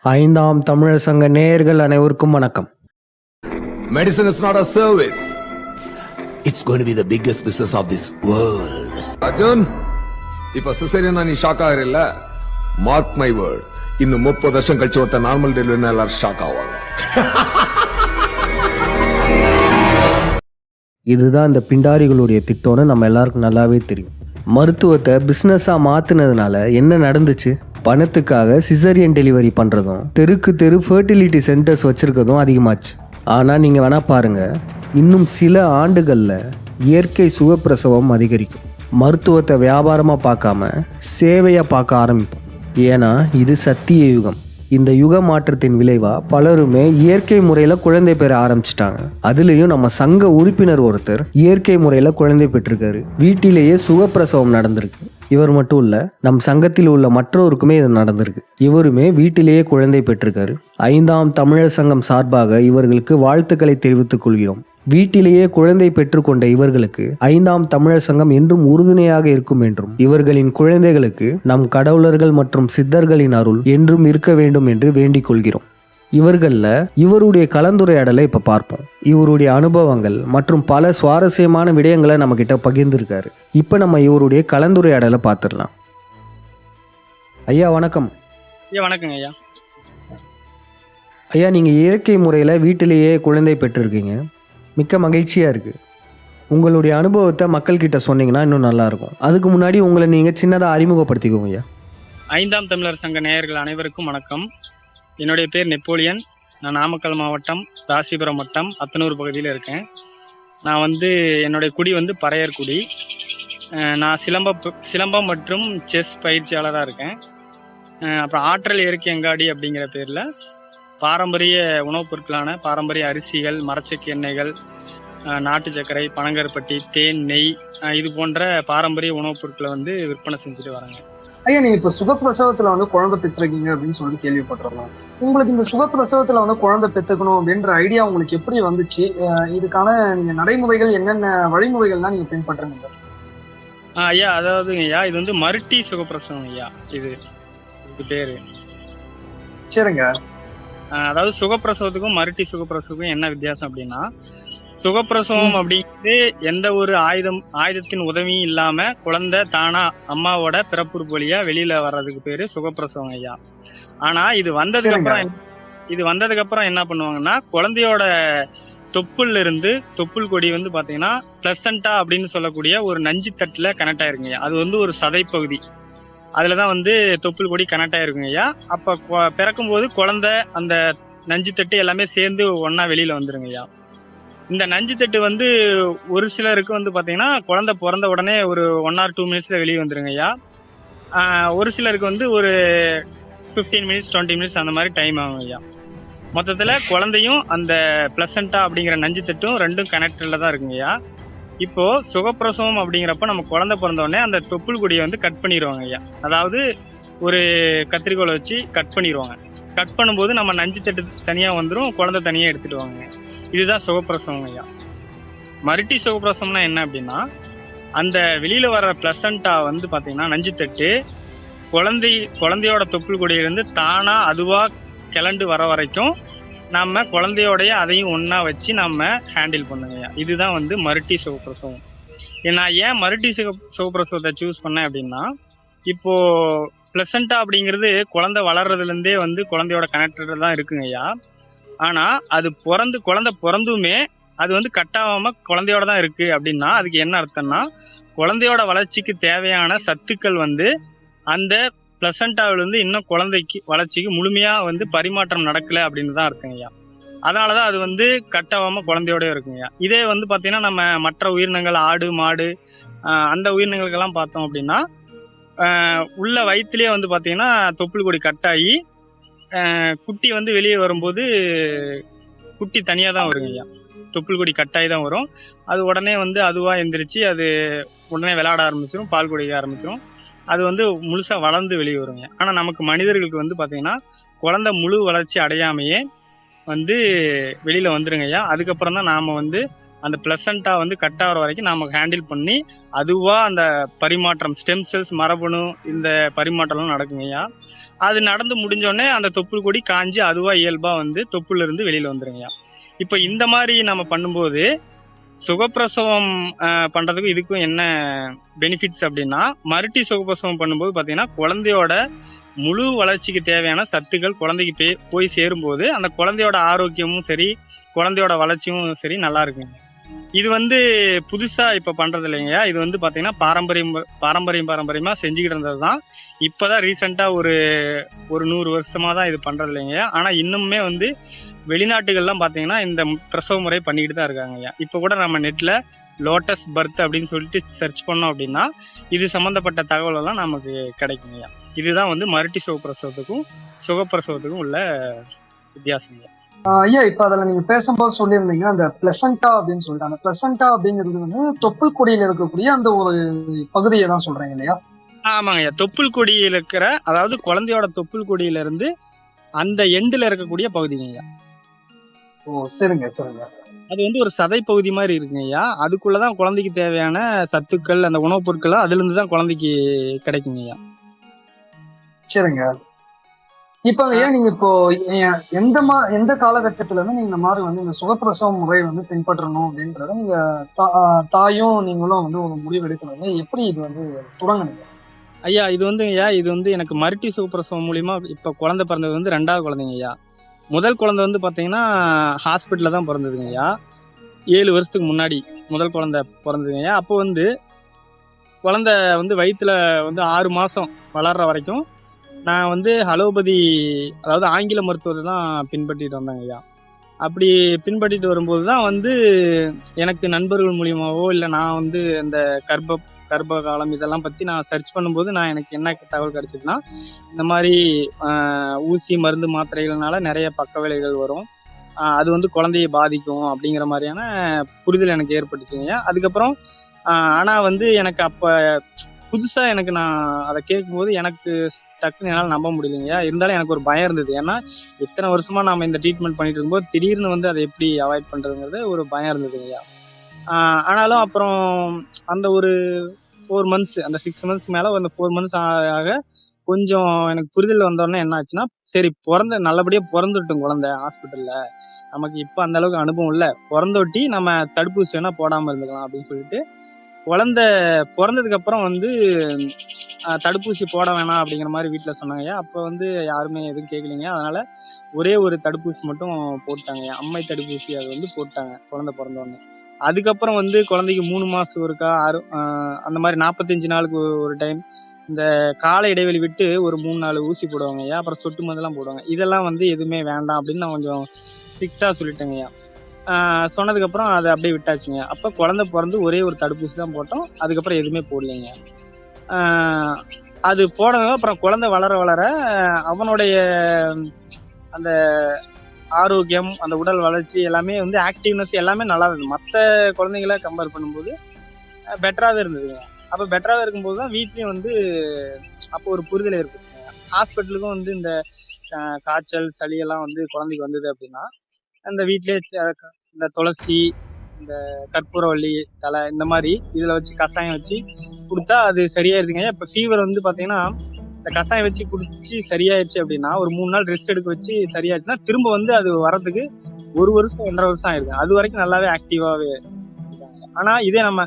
ஐந்தாம் தமிழர் சங்க நேயர்கள் அனைவருக்கும் வணக்கம். Medicine is not a service. It's going to be the biggest business of this world. Arjun, இப்ப சிசேரியனா நீ ஷாக் ஆகறில்ல? Mark my word. இன்னும் 30 வருஷம் கழிச்சு ஒருத்த நார்மல் டெலிவரினா எல்லாரும் ஷாக் ஆவாங்க. இதுதான் இந்த பிண்டாரிகளுடைய திட்டம்னு நம்ம எல்லாருக்கும் நல்லாவே தெரியும். மருத்துவத்தை பிஸ்னஸாக மாற்றினதுனால என்ன நடந்துச்சு? பணத்துக்காக சிசரியன் டெலிவரி பண்ணுறதும் தெருக்கு தெரு ஃபர்டிலிட்டி சென்டர்ஸ் வச்சுருக்கிறதும் அதிகமாச்சு. ஆனால் நீங்கள் வேணால் பாருங்கள், இன்னும் சில ஆண்டுகளில் இயற்கை சுகப்பிரசவம் அதிகரிக்கும். மருத்துவத்தை வியாபாரமாக பார்க்காம சேவையாக பார்க்க ஆரம்பிப்போம். ஏன்னா இது சத்திய யுகம். இந்த யுக மாற்றத்தின் விளைவா பலருமே இயற்கை முறையில் குழந்தை பெற ஆரம்பிச்சிட்டாங்க. அதுலேயும் நம்ம சங்க உறுப்பினர் ஒருத்தர் இயற்கை முறையில் குழந்தை பெற்றிருக்காரு. வீட்டிலேயே சுகப்பிரசவம் நடந்திருக்கு. இவர் மட்டும் இல்லை, நம் சங்கத்தில் உள்ள மற்றவருக்குமே இது நடந்திருக்கு. இவருமே வீட்டிலேயே குழந்தை பெற்றிருக்காரு. ஐந்தாம் தமிழர் சங்கம் சார்பாக இவர்களுக்கு வாழ்த்துக்களை தெரிவித்துக் கொள்கிறோம். வீட்டிலேயே குழந்தை பெற்றுக்கொண்ட இவர்களுக்கு ஐந்தாம் தமிழர் சங்கம் என்றும் உறுதுணையாக இருக்கும் என்றும், இவர்களின் குழந்தைகளுக்கு நம் கடவுளர்கள் மற்றும் சித்தர்களின் அருள் என்றும் இருக்க வேண்டும் என்று வேண்டிக் கொள்கிறோம். இவருடைய கலந்துரையாடலை இப்ப பார்ப்போம். இவருடைய அனுபவங்கள் மற்றும் பல சுவாரஸ்யமான விடயங்களை நம்ம கிட்ட பகிர்ந்திருக்காரு. இப்ப நம்ம இவருடைய கலந்துரையாடலை பார்த்துடலாம். ஐயா வணக்கம். ஐயா வணக்கங்க ஐயா. ஐயா, நீங்க இயற்கை முறையில வீட்டிலேயே குழந்தை பெற்றிருக்கீங்க. மிக்க மகிழ்ச்சியாக இருக்குது. உங்களுடைய அனுபவத்தை மக்கள்கிட்ட சொன்னீங்கன்னா இன்னும் நல்லாயிருக்கும். அதுக்கு முன்னாடி உங்களை நீங்கள் சின்னதாக அறிமுகப்படுத்திக்கோங்க ஐயா. ஐந்தாம் தமிழர் சங்க நேயர்கள் அனைவருக்கும் வணக்கம். என்னுடைய பேர் நெப்போலியன். நான் நாமக்கல் மாவட்டம் ராசிபுரம் வட்டம் அத்தனூர் பகுதியில் இருக்கேன். நான் என்னுடைய குடி பறையர் குடி. நான் சிலம்பம் மற்றும் செஸ் பயிற்சியாளராக இருக்கேன். அப்புறம் ஆற்றல் இயற்கை அங்காடி அப்படிங்கிற பேரில் பாரம்பரிய உணவுப் பொருட்களான பாரம்பரிய அரிசிகள், மரச்செக்கு எண்ணெய்கள், நாட்டு சர்க்கரை, பனங்கருப்பட்டி, தேன், நெய், இது போன்ற பாரம்பரிய உணவுப் பொருட்களை விற்பனை செஞ்சுட்டு வராங்க. ஐயா, நீங்க இப்ப சுகப்பிரசவத்துல குழந்தை பெற்றிருக்கீங்க அப்படின்னு சொல்லி கேள்விப்பட்டிருக்கோம். உங்களுக்கு இந்த சுகப்பிரசவத்துல குழந்தை பெற்றுக்கணும் அப்படின்ற ஐடியா உங்களுக்கு எப்படி வந்துச்சு? இதுக்கான நீங்க நடைமுறைகள் என்னென்ன வழிமுறைகள்லாம் நீங்க பின்பற்றுங்க? ஐயா, அதாவதுங்க ஐயா, இது மருட்டி சுகப்பிரசவம் ஐயா. இது பேரு. சரிங்க. அதாவது சுகப்பிரசவத்துக்கும் மருட்டி சுகப்பிரசவத்துக்கும் என்ன வித்தியாசம் அப்படின்னா, சுகப்பிரசவம் அப்படிங்கிறது எந்த ஒரு ஆயுதத்தின் உதவியும் இல்லாம குழந்தை தானா அம்மாவோட பிறப்புறுப்பு வழியா வெளியில வர்றதுக்கு பேரு சுகப்பிரசவம் ஐயா. ஆனா இது வந்ததுக்கு அப்புறம் என்ன பண்ணுவாங்கன்னா, குழந்தையோட தொப்புள் கொடி பாத்தீங்கன்னா பிளசண்டா அப்படின்னு சொல்லக்கூடிய ஒரு நஞ்சு தட்டுல கனெக்ட் ஆயிருக்குங்க. அது ஒரு சதைப்பகுதி. அதுலதான் தொப்புள் கொடி கனெக்ட் ஆயிருக்குங்க ஐயா. அப்ப பிறக்கும் போது குழந்தை அந்த நஞ்சு தட்டு எல்லாமே சேர்ந்து ஒன்னா வெளியில வந்துருங்க ஐயா. இந்த நஞ்சு தட்டு ஒரு சிலருக்கு பாத்தீங்கன்னா குழந்தை பிறந்த உடனே ஒரு 1 or 2 minutesல வெளியே வந்துருங்க ஐயா. ஒரு சிலருக்கு ஒரு 15 minutes 20 minutes அந்த மாதிரி டைம் ஆகும் ஐயா. மொத்தத்துல குழந்தையும் அந்த பிளசண்டா அப்படிங்கிற நஞ்சு தட்டும் ரெண்டும் கனெக்டட்ல தான் இருக்குங்க ஐயா. இப்போ சுகப்பிரசவம் அப்படிங்கிறப்ப நம்ம குழந்தை பிறந்த உடனே அந்த தொப்புள் கொடியை கட் பண்ணிடுவாங்க ஐயா. அதாவது ஒரு கத்திரிக்கோலை வச்சு கட் பண்ணிடுவாங்க. கட் பண்ணும்போது நம்ம நஞ்சு தட்டு தனியா வந்துடும், குழந்தை தனியா எடுத்துடுவாங்க. இதுதான் சுகப்பிரசவம் ஐயா. மருட்டி சுகப்பிரசவம்னா என்ன அப்படின்னா, அந்த வெளியில வர்ற பிளசண்டா பாத்தீங்கன்னா நஞ்சு தட்டு குழந்தையோட தொப்புள் கொடியிலிருந்து தானா அதுவா கிளண்டு வர வரைக்கும் நம்ம குழந்தையோடைய அதையும் ஒன்னா வச்சு நம்ம ஹேண்டில் பண்ணுங்க. இதுதான் மருட்டி சுகப்பிரசவம். நான் ஏன் மருட்டி சுகப்பிரசவத்தை சூஸ் பண்ணேன் அப்படின்னா, இப்போ பிளசண்டா அப்படிங்கிறது குழந்தை வளர்றதுல இருந்தே குழந்தையோட கனெக்டட் தான் இருக்குங்க ஐயா. ஆனா அது குழந்தை பிறந்துமே அது கட் ஆகாம குழந்தையோட தான் இருக்கு அப்படின்னா அதுக்கு என்ன அர்த்தம்னா, குழந்தையோட வளர்ச்சிக்கு தேவையான சத்துக்கள் அந்த பிளசண்டாவிலிருந்து இன்னும் குழந்தைக்கு வளர்ச்சிக்கு முழுமையா பரிமாற்றம் நடக்கல அப்படின்னு தான் இருக்குங்கய்யா. அதனாலதான் அது கட் ஆகாம குழந்தையோட இருக்குங்கய்யா. இதே பாத்தீங்கன்னா நம்ம மற்ற உயிரினங்கள், ஆடு மாடு அந்த உயிரினங்களுக்கெல்லாம் பார்த்தோம் அப்படின்னா உள்ள வயிற்றுலயே பாத்தீங்கன்னா தொப்புள் கொடி கட் ஆகி குட்டி வெளியே வரும்போது குட்டி தனியா தான் வருங்கய்யா. தொப்புள் கொடி கட்டாயி தான் வரும். அது உடனே அதுவா எந்திரிச்சு அது உடனே விளையாட ஆரம்பிச்சிடும், பால் குடிக்க ஆரம்பிச்சிடும். அது முழுசா வளர்ந்து வெளியே வருங்க. ஆனா நமக்கு மனிதர்களுக்கு பாத்தீங்கன்னா குழந்தை முழு வளர்ச்சி அடையாமையே வெளியில வந்துருங்க ஐயா. அதுக்கப்புறம் தான் நாம அந்த பிளசண்டா வந்து கட் ஆகிற வரைக்கும் நாம ஹேண்டில் பண்ணி அதுவா அந்த பரிமாற்றம் ஸ்டெம் செல்ஸ் மரபணு இந்த பரிமாற்றம்லாம் நடக்குங்கய்யா. அது நடந்து முடிஞ்சோடனே அந்த தொப்புள் கொடி காஞ்சி அதுவா இயல்பா வந்து தொப்புல இருந்து வெளியில வந்துருங்கய்யா. இப்போ இந்த மாதிரி நம்ம பண்ணும்போது சுகப்பிரசவம் பண்றதுக்கும் இதுக்கும் என்ன பெனிஃபிட்ஸ் அப்படின்னா, மறுட்டி சுகப்பிரசவம் பண்ணும்போது பாத்தீங்கன்னா குழந்தையோட முழு வளர்ச்சிக்கு தேவையான சத்துக்கள் குழந்தைக்கு போய் சேரும்போது அந்த குழந்தையோட ஆரோக்கியமும் சரி குழந்தையோட வளர்ச்சியும் சரி நல்லா இருக்குங்க. இது வந்து புதுசா இப்ப பண்றது இல்லைங்கய்யா. இது வந்து பாத்தீங்கன்னா பாரம்பரியமா செஞ்சுக்கிட்டு இருந்தது தான். இப்பதான் ரீசெண்டா ஒரு 100 வருஷமா தான் இது பண்றது இல்லைங்கய்யா. ஆனா இன்னுமே வந்து வெளிநாட்டுகள்லாம் பாத்தீங்கன்னா இந்த பிரசவ முறை பண்ணிக்கிட்டு தான் இருக்காங்கய்யா. இப்ப கூட நம்ம நெட்ல லோட்டஸ் பர்த் அப்படின்னு சொல்லிட்டு சர்ச் பண்ணோம் அப்படின்னா இது சம்பந்தப்பட்ட தகவல் எல்லாம் நமக்கு கிடைக்குங்கய்யா. இதுதான் வந்து மறுட்டி சுகப்பிரசவத்துக்கும் சுகப்பிரசவத்துக்கும் உள்ள வித்தியாசங்கய்யா. ஐயா, இப்ப அதுல நீங்க பேசும்போது சொல்லியிருந்தீங்க அந்த பிளசண்டா அப்படின்னு சொல்லிட்டு, அந்த பிளசண்டா அப்படிங்கிறது வந்து தொப்புள் கொடியில இருக்கக்கூடிய அந்த ஒரு பகுதியை தான் சொல்றீங்க இல்லையா? ஆமாங்கய்யா. தொப்புள் கொடியில இருக்கிற, அதாவது குழந்தையோட தொப்புள் கொடியில இருந்து அந்த எண்டுல இருக்கக்கூடிய பகுதிங்கய்யா. ஓ, சரிங்க சரிங்க. அது வந்து ஒரு சதை பகுதி மாதிரி இருக்குங்கய்யா. அதுக்குள்ளதான் குழந்தைக்கு தேவையான சத்துக்கள் அந்த உணவுப் பொருட்கள் அதுல இருந்து தான் குழந்தைக்கு கிடைக்குங்கய்யா. சரிங்க. இப்ப ஏன் நீங்க இப்போ எந்த காலகட்டத்துல இருந்து நீங்க இந்த மாதிரி வந்து இந்த சுகப்பிரசவ முறை வந்து பின்பற்றணும் அப்படின்றத நீங்க தாயும் நீங்களும் வந்து ஒரு முடிவு எடுக்கணும், எப்படி இது வந்து தொடங்குனீங்க? ஐயா, இது வந்து எனக்கு மறுட்டி சுகப்பிரசவம் மூலியமா இப்ப குழந்தை பிறந்தது வந்து 2வது குழந்தைங்க ஐயா. முதல் குழந்தை வந்து பாத்தீங்கன்னா ஹாஸ்பிட்டல்ல தான் பிறந்ததுங்க ஐயா. 7 வருஷத்துக்கு முன்னாடி முதல் குழந்தை பிறந்ததுங்க ஐயா. அப்போ வந்து குழந்தை வந்து வயிற்றுல வந்து 6 மாசம் வளர்ற வரைக்கும் நான் வந்து அலோபதி, அதாவது ஆங்கில மருத்துவத்தை தான் பின்பற்றிட்டு வந்தேங்க ஐயா. அப்படி பின்பற்றிட்டு வரும்போது தான் வந்து எனக்கு நண்பர்கள் மூலியமாவோ இல்லை நான் வந்து அந்த கர்ப்ப காலம் இதெல்லாம் பற்றி நான் சர்ச் பண்ணும்போது எனக்கு என்ன தகவல் கிடைச்சதுன்னா, இந்த மாதிரி ஊசி மருந்து மாத்திரைகள்னால நிறைய பக்க விளைவுகள் வரும், அது வந்து குழந்தையை பாதிக்கும் அப்படிங்கிற மாதிரியான புரிதல் எனக்கு ஏற்பட்டுச்சுங்க. அதுக்கப்புறம் ஆனால் வந்து எனக்கு அப்போ புதுசாக எனக்கு நான் அதை கேட்கும்போது எனக்கு டக்குன்னு என்னால் நம்ப முடியலைங்க. இருந்தாலும் எனக்கு ஒரு பயம் இருந்தது. ஏன்னா இத்தனை வருஷமா நம்ம இந்த ட்ரீட்மெண்ட் பண்ணிட்டு இருக்கும்போது திடீர்னு வந்து அதை எப்படி அவாய்ட் பண்றதுங்கிறது ஒரு பயம் இருந்ததுங்கய்யா. ஆனாலும் அப்புறம் அந்த ஒரு 4 மந்த்ஸ், அந்த 6 மந்த்ஸ் மேல அந்த 4 மந்த்ஸ் ஆக கொஞ்சம் எனக்கு புரிதல் வந்தோடனே என்ன ஆச்சுன்னா, சரி நல்லபடியா பிறந்துட்டோம் குழந்தை ஹாஸ்பிட்டல்ல, நமக்கு இப்ப அந்த அளவுக்கு அனுபவம் இல்லை, பிறந்தொட்டி நம்ம தடுப்பூசி வேணா போடாம இருந்துக்கலாம் அப்படின்னு சொல்லிட்டு குழந்தை பிறந்ததுக்கு அப்புறம் வந்து தடுப்பூசி போட வேணாம் அப்படிங்கிற மாதிரி வீட்டுல சொன்னாங்க. அப்ப வந்து யாருமே எதுவும் கேட்கலீங்க. அதனால ஒரே ஒரு தடுப்பூசி மட்டும் போட்டாங்க, அம்மை தடுப்பூசி. அது வந்து போட்டாங்க குழந்தை பிறந்த உடனே. அதுக்கப்புறம் வந்து குழந்தைக்கு 3 மாசம் ஒருக்கா அந்த மாதிரி 45 நாளுக்கு ஒரு டைம் இந்த கால இடைவெளி விட்டு ஒரு 3-4 ஊசி போடுவாங்க ஐயா. அப்புறம் சொட்டு மருந்தெல்லாம் போடுவாங்க. இதெல்லாம் வந்து எதுவுமே வேண்டாம் அப்படின்னு நான் கொஞ்சம் ஸ்ட்ரிக்டா சொல்லிட்டேங்க ஐயா. சொன்னதுக்கு அப்புறம் அதை அப்படியே விட்டாச்சுங்க. அப்ப குழந்தை பிறந்து ஒரே ஒரு தடுப்பூசி தான் போட்டோம். அதுக்கப்புறம் எதுவுமே போடலைங்க. அது போனதுக்கு அப்புறம் குழந்தை வளர வளர அவனுடைய அந்த ஆரோக்கியம், அந்த உடல் வளர்ச்சி எல்லாமே வந்து ஆக்டிவ்னஸ் எல்லாமே நல்லா இருந்தது. மற்ற குழந்தைங்கள கம்பேர் பண்ணும்போது பெட்டராகவே இருந்ததுங்க. அப்போ பெட்டராகவே இருக்கும்போது தான் வீட்லேயும் வந்து அப்போ ஒரு புரிதல் ஏற்பட்டுங்க. ஹாஸ்பிட்டலுக்கும் வந்து இந்த காய்ச்சல் சளி எல்லாம் வந்து குழந்தைக்கு வந்தது அப்படின்னா அந்த வீட்லேயே இந்த துளசி, இந்த கற்பூரவள்ளி தலை இந்த மாதிரி இதில் வச்சு கஷாயம் வச்சு கொடுத்தா அது சரியாயிருதுங்க. இப்போ ஃபீவர் வந்து பார்த்தீங்கன்னா இந்த கஷாயம் வச்சு குடிச்சு சரியாயிருச்சு அப்படின்னா ஒரு 3 நாள் ரெஸ்ட் எடுக்க வச்சு சரியாச்சுன்னா திரும்ப வந்து அது வரதுக்கு 1 வருஷம் 1.5 வருஷம் ஆயிருக்கு. அது வரைக்கும் நல்லாவே ஆக்டிவாகவே இருக்காங்க. ஆனால் இதே நம்ம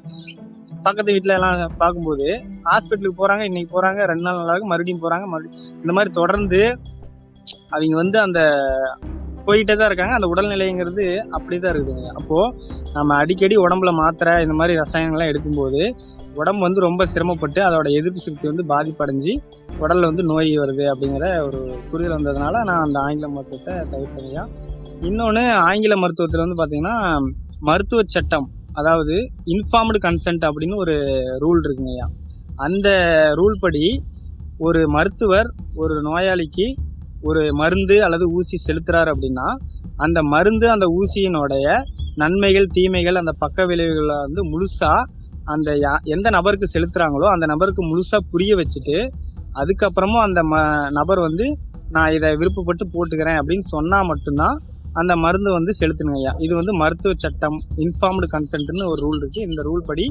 பக்கத்து வீட்டில எல்லாம் பார்க்கும்போது ஹாஸ்பிட்டலுக்கு போகிறாங்க, இன்னைக்கு போகிறாங்க, 2 நாள் நல்லா இருக்கு, மறுபடியும் போகிறாங்க, இந்த மாதிரி தொடர்ந்து அவங்க வந்து அந்த போயிட்டே தான் இருக்காங்க. அந்த உடல்நிலைங்கிறது அப்படிதான் இருக்குதுங்க. அப்போ நம்ம அடிக்கடி உடம்புல மாத்திரை இந்த மாதிரி ரசாயனங்கள்லாம் எடுக்கும்போது உடம்பு வந்து ரொம்ப சிரமப்பட்டு அதோட எதிர்ப்பு சக்தி வந்து பாதிப்படைஞ்சு உடல்ல வந்து நோய் வருது அப்படிங்கிற ஒரு புரிதல் வந்ததுனால நான் அந்த ஆங்கில மருத்துவத்தை தவிர்த்தேங்கய்யா. இன்னொன்று, ஆங்கில மருத்துவத்தில் வந்து பார்த்தீங்கன்னா மருத்துவ சட்டம், அதாவது இன்ஃபார்ம்டு கன்சென்ட் அப்படின்னு ஒரு ரூல் இருக்குங்கய்யா. அந்த ரூல் படி ஒரு மருத்துவர் ஒரு நோயாளிக்கு ஒரு மருந்து அல்லது ஊசி செலுத்துறாரு அப்படின்னா அந்த மருந்து அந்த ஊசியினுடைய நன்மைகள் தீமைகள் அந்த பக்க விளைவுகளை வந்து முழுசா அந்த எந்த நபருக்கு செலுத்துறாங்களோ அந்த நபருக்கு முழுசா புரிய வச்சுட்டு அதுக்கப்புறமும் அந்த நபர் வந்து நான் இதை விருப்பப்பட்டு போட்டுக்கிறேன் அப்படின்னு சொன்னா மட்டும்தான் அந்த மருந்து வந்து செலுத்தணுங்க ஐயா. இது வந்து மருத்துவ சட்டம் இன்ஃபார்ம்டு கன்சென்ட்னு ஒரு ரூல் இருக்கு. இந்த ரூல் படி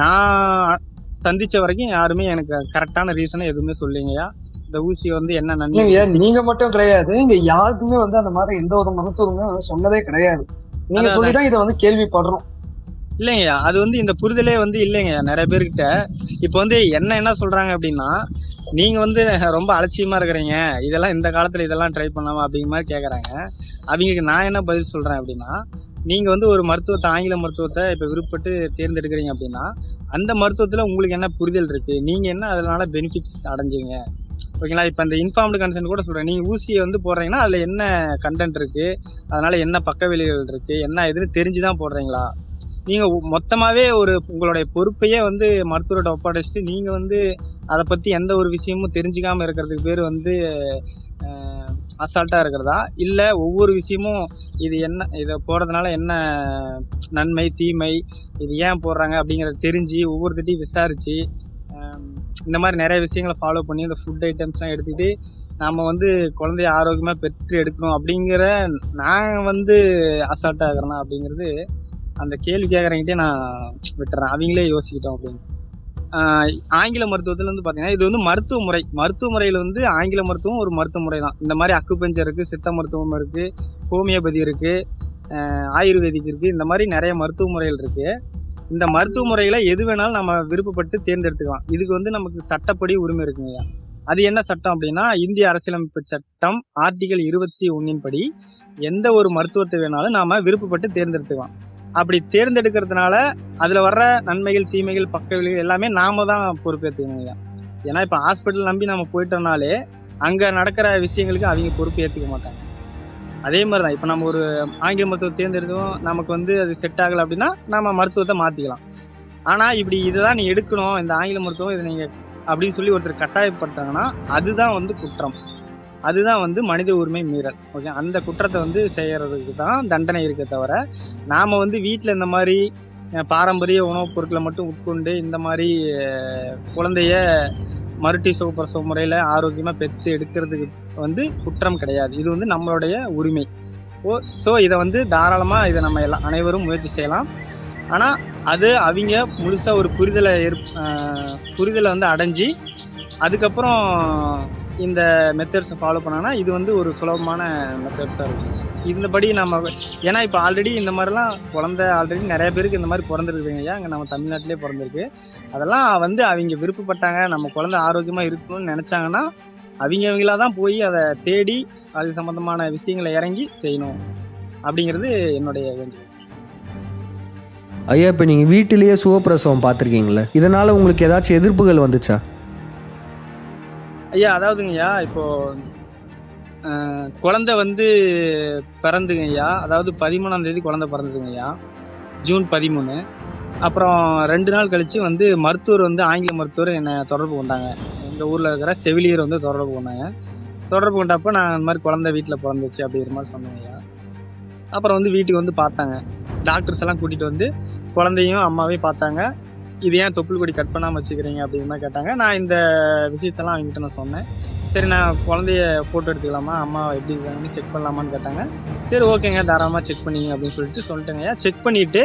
நான் சந்திச்ச வரைக்கும் யாருமே எனக்கு கரெக்டான ரீசனை எதுவுமே சொல்லிங்கய்யா. இந்த ஊசி வந்து என்ன நன்மை இல்லைங்கய்யா, நீங்க மட்டும் கிடையாது, இங்க யாருக்குமே வந்து அந்த மாதிரி எந்த ஒரு மருத்துவமே வந்து சொன்னதே கிடையாது. நீங்க அதான் சொல்லிதான் இதை வந்து கேள்விப்படுறோம். இல்லைங்கய்யா. அது வந்து இந்த புரிதலே வந்து இல்லைங்கய்யா நிறைய பேர்கிட்ட. இப்போ வந்து என்ன சொல்றாங்க அப்படின்னா, நீங்க வந்து ரொம்ப அலட்சியமா இருக்கிறீங்க, இதெல்லாம் இந்த காலத்துல இதெல்லாம் ட்ரை பண்ணாம அப்படிங்கிற மாதிரி கேக்குறாங்க. அவங்களுக்கு நான் என்ன பதில் சொல்றேன் அப்படின்னா, நீங்க வந்து ஒரு மருத்துவத்தை ஆங்கில மருத்துவத்தை இப்ப விருப்பப்பட்டு தேர்ந்தெடுக்கிறீங்க அப்படின்னா, அந்த மருத்துவத்துல உங்களுக்கு என்ன புரிதல் இருக்கு, நீங்க என்ன அதனால பெனிஃபிட்ஸ் அடைஞ்சீங்க, ஓகேங்களா? இப்ப இந்த இன்ஃபார்ம்டு கன்சென்ட் கூட சொல்றேன். நீங்க ஊசியை வந்து போடுறீங்கன்னா அதுல என்ன கண்டென்ட் இருக்கு, அதனால என்ன பக்க விளைவுகள் இருக்கு, என்ன எதுன்னு தெரிஞ்சுதான் போடுறீங்களா? நீங்க மொத்தமாவே ஒரு உங்களுடைய பொறுப்பையே வந்து மருத்துவர்கிட்ட ஒப்படைச்சிட்டு நீங்க வந்து அதை பத்தி எந்த ஒரு விஷயமும் தெரிஞ்சுக்காம இருக்கிறதுக்கு பேர் வந்து அசால்ட்டா இருக்கிறதா, இல்ல ஒவ்வொரு விஷயமும் இது என்ன, இதை போடுறதுனால என்ன நன்மை தீமை, இது ஏன் போடுறாங்க அப்படிங்கறத தெரிஞ்சு ஒவ்வொருத்திட்டையும் விசாரிச்சு இந்த மாதிரி நிறைய விஷயங்களை ஃபாலோ பண்ணி இந்த ஃபுட் ஐட்டம்ஸ்லாம் எடுத்துக்கிட்டு நாம வந்து குழந்தைய ஆரோக்கியமா பெற்று எடுக்கணும் அப்படிங்கிற நான் வந்து அசால்ட்டா இருக்கிறேன்னா அப்படிங்கிறது அந்த கேள்வி கேட்கறங்கிட்டே நான் விட்டுறேன். அவங்களே யோசிக்கிட்டோம் அப்படின்னு. ஆங்கில மருத்துவத்துல வந்து பாத்தீங்கன்னா இது வந்து மருத்துவ முறையில வந்து ஆங்கில மருத்துவம் ஒரு மருத்துவ முறை தான். இந்த மாதிரி அக்குபஞ்சர் இருக்கு, சித்த மருத்துவம் இருக்கு, ஹோமியோபதி இருக்கு, ஆயுர்வேதிக் இருக்கு, இந்த மாதிரி நிறைய மருத்துவ முறைகள் இருக்கு. இந்த மருத்துவ முறைகளை எது வேணாலும் நம்ம விருப்பப்பட்டு தேர்ந்தெடுத்துக்கலாம். இதுக்கு வந்து நமக்கு சட்டப்படி உரிமை இருக்குங்க. அது என்ன சட்டம் அப்படின்னா, இந்திய அரசியலமைப்பு சட்டம் ஆர்டிகல் 21 படி எந்த ஒரு மருத்துவத்தை வேணாலும் நாம விருப்பப்பட்டு தேர்ந்தெடுத்துக்கலாம். அப்படி தேர்ந்தெடுக்கிறதுனால அதுல வர்ற நன்மைகள் தீமைகள் பக்க விளைவுகள் எல்லாமே நாம தான் பொறுப்பேற்றுக்கணுங்க. ஏன்னா இப்ப ஹாஸ்பிட்டல் நம்பி நம்ம போயிட்டோம்னாலே அங்க நடக்கிற விஷயங்களுக்கு அவங்க பொறுப்பு ஏற்றுக்க மாட்டாங்க. அதே மாதிரிதான் இப்ப நம்ம ஒரு ஆங்கில மருத்துவம் தேர்ந்தெடுத்தோம், நமக்கு வந்து அது செட் ஆகல அப்படின்னா நம்ம மருத்துவத்தை மாத்திக்கலாம். ஆனா இப்படி இதுதான் நீ எடுக்கணும் இந்த ஆங்கில மருத்துவம் இதை நீங்க அப்படின்னு சொல்லி ஒருத்தர் கட்டாயப்படுத்தாங்கன்னா அதுதான் வந்து குற்றம், அதுதான் வந்து மனித உரிமை மீறல். ஓகே, அந்த குற்றத்தை வந்து செய்யறதுக்கு தான் தண்டனை இருக்க தவிர நாம வந்து வீட்டில் இந்த மாதிரி பாரம்பரிய உணவுப் பொருட்களை மட்டும் உட்கொண்டு இந்த மாதிரி குழந்தைய மறுட்டி சுகப்பிரசவ முறையில ஆரோக்கியமா பெற்று எடுக்கிறதுக்கு வந்து குற்றம் கிடையாது. இது வந்து நம்மளுடைய உரிமை. ஸோ இதை வந்து தாராளமா இதை நம்ம எல்லாம் அனைவரும் முயற்சி செய்யலாம். ஆனா அது அவங்க முழுசா ஒரு புரிதலை வந்து அடைஞ்சி அதுக்கப்புறம் இந்த மெத்தட்ஸை ஃபாலோ பண்ணோன்னா இது வந்து ஒரு சுலபமான மெத்தட்ஸாக இருக்கும். இந்தபடி நம்ம ஏன்னா இப்போ ஆல்ரெடி இந்த மாதிரிலாம் குழந்தை ஆல்ரெடி நிறைய பேருக்கு இந்த மாதிரி பிறந்திருக்குதுங்க ஐயா. அங்கே நம்ம தமிழ்நாட்டிலே பிறந்திருக்கு. அதெல்லாம் வந்து அவங்க விருப்பப்பட்டாங்க, நம்ம குழந்தை ஆரோக்கியமாக இருக்கணும்னு நினச்சாங்கன்னா அவங்களா தான் போய் அதை தேடி அது சம்மந்தமான விஷயங்களை இறங்கி செய்யணும் அப்படிங்கிறது என்னுடைய வேண்டுகோள். ஐயா, இப்போ நீங்கள் வீட்டிலேயே சுகப்பிரசவம் பார்த்துருக்கீங்களே, இதனால் உங்களுக்கு ஏதாச்சும் எதிர்ப்புகள் வந்துச்சா? ஐயா அதாவதுங்கய்யா, இப்போ குழந்தை வந்து பிறந்துங்க ஐயா. அதாவது 13ஆம் தேதி குழந்தை பிறந்ததுங்கய்யா, ஜூன் 13. அப்புறம் 2 நாள் கழிச்சு வந்து மருத்துவர் வந்து ஆங்கில மருத்துவர் என்னை தொடர்பு கொண்டாங்க. எங்கள் ஊரில் இருக்கிற செவிலியர் வந்து தொடர்பு கொண்டாங்க. தொடர்பு கொண்டப்போ நான் இந்த மாதிரி குழந்தை வீட்டில் பிறந்துச்சு அப்படிங்கிற மாதிரி சொன்னேங்க ஐயா. அப்புறம் வந்து வீட்டுக்கு வந்து பார்த்தாங்க, டாக்டர்ஸ் எல்லாம் கூட்டிகிட்டு வந்து குழந்தையும் அம்மாவையும் பார்த்தாங்க. இது ஏன் தொப்புள் கொடி கட் பண்ணாமல் வச்சுக்கிறீங்க அப்படிங்கிற மாதிரி கேட்டாங்க. நான் இந்த விஷயத்தெல்லாம் அவங்ககிட்ட நான் சொன்னேன். சரி, நான் குழந்தைய ஃபோட்டோ எடுத்துக்கலாமா, அம்மா எப்படி இருக்காங்கன்னு செக் பண்ணலாமான்னு கேட்டாங்க. சரி ஓகேங்க, தாராளமாக செக் பண்ணிங்க அப்படின்னு சொல்லிட்டேங்க. செக் பண்ணிவிட்டு,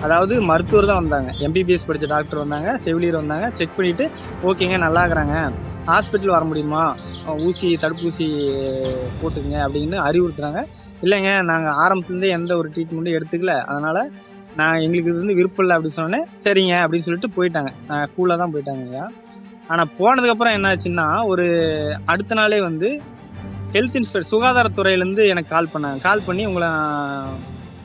அதாவது மருத்துவர் தான் வந்தாங்க, எம்பிபிஎஸ் படித்த டாக்டர் வந்தாங்க, செவிலியர் வந்தாங்க. செக் பண்ணிவிட்டு ஓகேங்க நல்லா இருக்கிறாங்க, ஹாஸ்பிட்டல் வர முடியுமா, தடுப்பூசி போட்டுக்குங்க அப்படின்னு அறிவுறுத்துறாங்க. இல்லைங்க நாங்கள் ஆரம்பத்துலேருந்தே எந்த ஒரு ட்ரீட்மெண்ட்டும் எடுத்துக்கல, அதனால் எங்களுக்கு இது வந்து விருப்பம் இல்லை அப்படின்னு சொன்னோன்னே சரிங்க அப்படின்னு சொல்லிட்டு போயிட்டாங்க. கூலாக தான் போயிட்டாங்க ஐயா. ஆனால் போனதுக்கப்புறம் என்ன ஆச்சுன்னா, ஒரு அடுத்த நாளே வந்து ஹெல்த் இன்ஸ்பெக்டர் சுகாதாரத்துறையிலேருந்து எனக்கு கால் பண்ணி உங்களை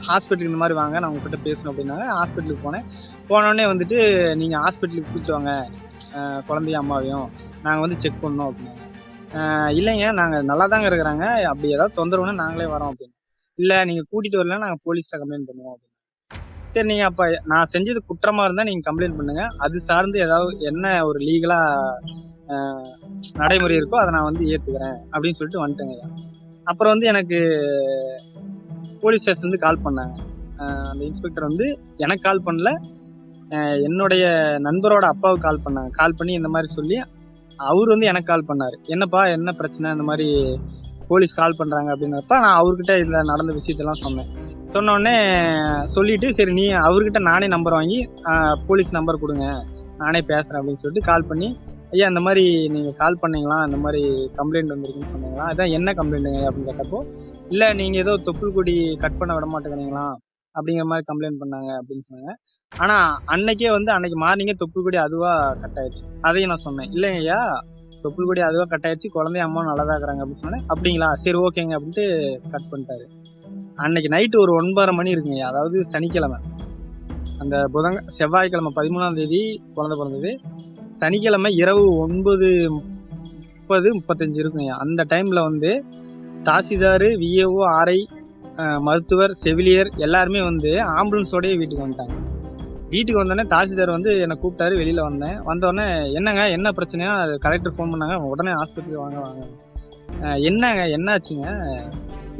ஹாஸ்பிட்டலுக்கு இந்த மாதிரி வாங்க, நான் உங்ககிட்ட பேசணும் அப்படின்னாங்க. ஹாஸ்பிட்டலுக்கு போனோடனே வந்துட்டு நீங்கள் ஹாஸ்பிட்டலுக்கு கூப்பிட்டு வாங்க குழந்தைய அம்மாவையும், நாங்கள் வந்து செக் பண்ணோம் அப்படின்னாங்க. இல்லைங்க நாங்கள் நல்லா தாங்க இருக்கிறாங்க, அப்படி ஏதாவது தொந்தரவுன்னா நாங்களே வரோம் அப்படின்னு. இல்லை நீங்கள் கூட்டிகிட்டு வரல நாங்கள் போலீஸில் கம்ப்ளைண்ட் பண்ணுவோம் அப்படின்னு. சரி, நீங்கள் அப்போ நான் செஞ்சது குற்றமாக இருந்தால் நீங்கள் கம்ப்ளைண்ட் பண்ணுங்க, அது சார்ந்து ஏதாவது என்ன ஒரு லீகலாக நடைமுறை இருக்கோ அதை நான் வந்து ஏற்றுக்கிறேன் அப்படின்னு சொல்லிட்டு வந்துட்டேங்க. அப்புறம் வந்து எனக்கு போலீஸ் ஸ்டேஷன்லேருந்து கால் பண்ணாங்க. அந்த இன்ஸ்பெக்டர் வந்து எனக்கு கால் பண்ணல, என்னுடைய நண்பரோட அப்பாவுக்கு கால் பண்ணி இந்த மாதிரி சொல்லி அவர் வந்து எனக்கு கால் பண்ணார். என்னப்பா என்ன பிரச்சனை, இந்த மாதிரி போலீஸ் கால் பண்றாங்க அப்படின்னப்ப நான் அவர்கிட்ட இந்த நடந்த விஷயத்தெல்லாம் சொன்னேன். சொன்ன உடனே சொல்லிட்டு சரி நீ அவர்கிட்ட நானே நம்பர் வாங்கி போலீஸ் நம்பர் கொடுங்க நானே பேசுறேன் அப்படின்னு சொல்லிட்டு கால் பண்ணி, ஐயா இந்த மாதிரி நீங்க கால் பண்ணீங்களா, இந்த மாதிரி கம்ப்ளைண்ட் வந்திருக்குன்னு சொன்னீங்களா, அதான் என்ன கம்ப்ளைண்ட்டுங்க அப்படின்னு கேட்டப்போ, இல்ல நீங்க ஏதோ தொப்புள் கொடி கட் பண்ண விட மாட்டேங்கிறீங்களா அப்படிங்கிற மாதிரி கம்ப்ளைண்ட் பண்ணாங்க அப்படின்னு சொன்னாங்க. ஆனா அன்னைக்கு மார்னிங்கே தொப்புள் கொடி அதுவா கட் ஆயிடுச்சு. அதையும் நான் சொன்னேன், இல்லைங்க ஐயா தொப்புள் கொடி அதுவா கட் ஆயிடுச்சு, குழந்தைய அம்மா நல்லா தான் இருக்கிறாங்க அப்படின்னு சொன்னேன். அப்படிங்களா, சரி ஓகேங்க அப்படின்ட்டு கட் பண்ணிட்டாரு. அன்னைக்கு நைட்டு ஒரு 9:30 மணி இருக்குங்க, அதாவது சனிக்கிழமை. அந்த செவ்வாய்க்கிழமை 13ஆம் தேதி குழந்தை பிறந்தது. சனிக்கிழமை இரவு 9:30-35 இருக்குங்க. அந்த டைம்ல வந்து தாசில்தார், விஏஓ, ஆர்ஐ, மருத்துவர், செவிலியர் எல்லாருமே வந்து ஆம்புலன்ஸோடய வீட்டுக்கு வந்துட்டாங்க. வீட்டுக்கு வந்தோடனே தாசில்தார் வந்து என்னை கூப்பிட்டாரு. வெளியில வந்தேன். வந்தோடனே என்னங்க என்ன பிரச்சனையா, கலெக்டர் ஃபோன் பண்ணாங்க, உடனே ஹாஸ்பிட்டலுக்கு வாங்க. என்னங்க என்னாச்சுங்க,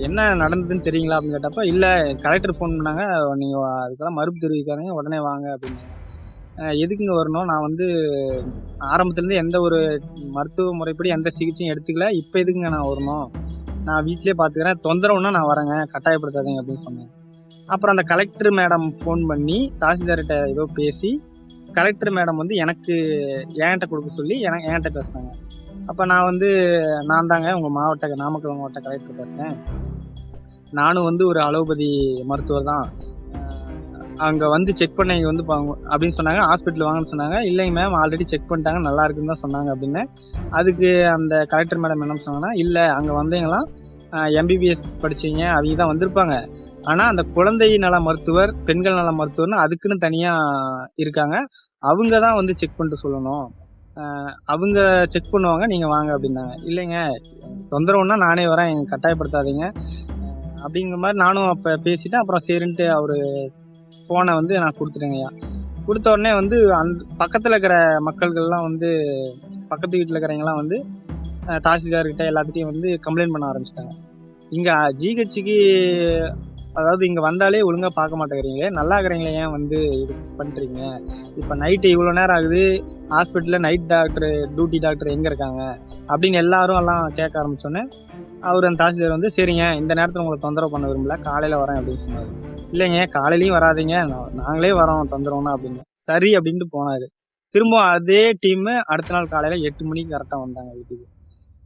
என்ன நடந்ததுன்னு தெரியுங்களா அப்படின்னு கேட்டப்ப, இல்ல கலெக்டர் ஃபோன் பண்ணாங்க, நீங்க அதுக்கெல்லாம் மறுப்பு தெரிவிக்காதீங்க, உடனே வாங்க அப்படின்னு. எதுக்குங்க வரணும், நான் வந்து ஆரம்பத்துலேருந்து எந்த ஒரு மருத்துவ முறைப்படி எந்த சிகிச்சையும் எடுத்துக்கல, இப்போ எதுக்குங்க நான் வரணும், நான் வீட்டிலேயே பார்த்துக்கிறேன், தொந்தரவுன்னா நான் வரேங்க, கட்டாயப்படுத்தாதீங்க அப்படின்னு சொன்னேன். அப்புறம் அந்த கலெக்டர் மேடம் ஃபோன் பண்ணி தாசில்தார்கிட்ட ஏதோ பேசி கலெக்டர் மேடம் வந்து என்கிட்ட கொடுக்க சொல்லி என்கிட்ட பேசுனாங்க. அப்போ நான் தாங்க உங்கள் நாமக்கல் மாவட்ட கலெக்டர் பேசுகிறேன், நானும் வந்து ஒரு அலோபதி மருத்துவர் தான், அங்கே வந்து செக் பண்ண இங்கே வந்து அப்படின்னு சொன்னாங்க. ஹாஸ்பிட்டல் வாங்கன்னு சொன்னாங்க. இல்லைங்க மேம் ஆல்ரெடி செக் பண்ணிட்டாங்க, நல்லா இருக்குன்னு தான் சொன்னாங்க அப்படின்னு. அதுக்கு அந்த கலெக்டர் மேடம் என்ன சொன்னாங்கன்னா, இல்லை அங்கே வந்தீங்களாம் எம்பிபிஎஸ் படிச்சீங்க அவங்க தான் வந்திருப்பாங்க, ஆனால் அந்த குழந்தை நல மருத்துவர், பெண்கள் நல மருத்துவர்னு அதுக்குன்னு தனியாக இருக்காங்க, அவங்க தான் வந்து செக் பண்ணிட்டு சொல்லணும், அவங்க செக் பண்ணுவாங்க, நீங்கள் வாங்க அப்படின்னாங்க. இல்லைங்க தொந்தரவுன்னா நானே வரேன், எங்க கட்டாயப்படுத்தாதீங்க அப்படிங்கிற மாதிரி நானும் அப்போ பேசிட்டேன். அப்புறம் சரின்ட்டு அவர் ஃபோனை வந்து நான் கொடுத்துட்டேங்கய்யா. கொடுத்த உடனே வந்து அந்த பக்கத்தில் இருக்கிற மக்கள்கள்லாம் வந்து பக்கத்து வீட்டில் இருக்கிறவங்கலாம் வந்து தாசில்தார்கிட்ட எல்லாத்துட்டையும் வந்து கம்ப்ளைண்ட் பண்ண ஆரம்பிச்சிட்டாங்க. இங்கே ஜிஹெச்சுக்கு அதாவது இங்கே வந்தாலே ஒழுங்காக பார்க்க மாட்டேங்கிறீங்களே, நல்லா இருக்கிறீங்களே, ஏன் வந்து இது பண்ணுறீங்க, இப்போ நைட்டு இவ்வளோ நேரம் ஆகுது, ஹாஸ்பிட்டலில் நைட் டியூட்டி டாக்டர் எங்கே இருக்காங்க அப்படின்னு எல்லாம் கேட்க ஆரம்பிச்சோன்னே அவர் அந்த தாசில்தார் வந்து சரிங்க இந்த நேரத்தில் உங்களை தொந்தரவு பண்ண விரும்பல, காலையில் வரேன் அப்படின்னு சொன்னார். இல்லைங்க காலையிலையும் வராதிங்க, நாங்களே வரோம் தொந்தரவுனா அப்படின்னு. சரி அப்படின்ட்டு போனார். திரும்ப அதே டீம் அடுத்த நாள் காலையில் 8 மணிக்கு கரெக்டாக வந்தாங்க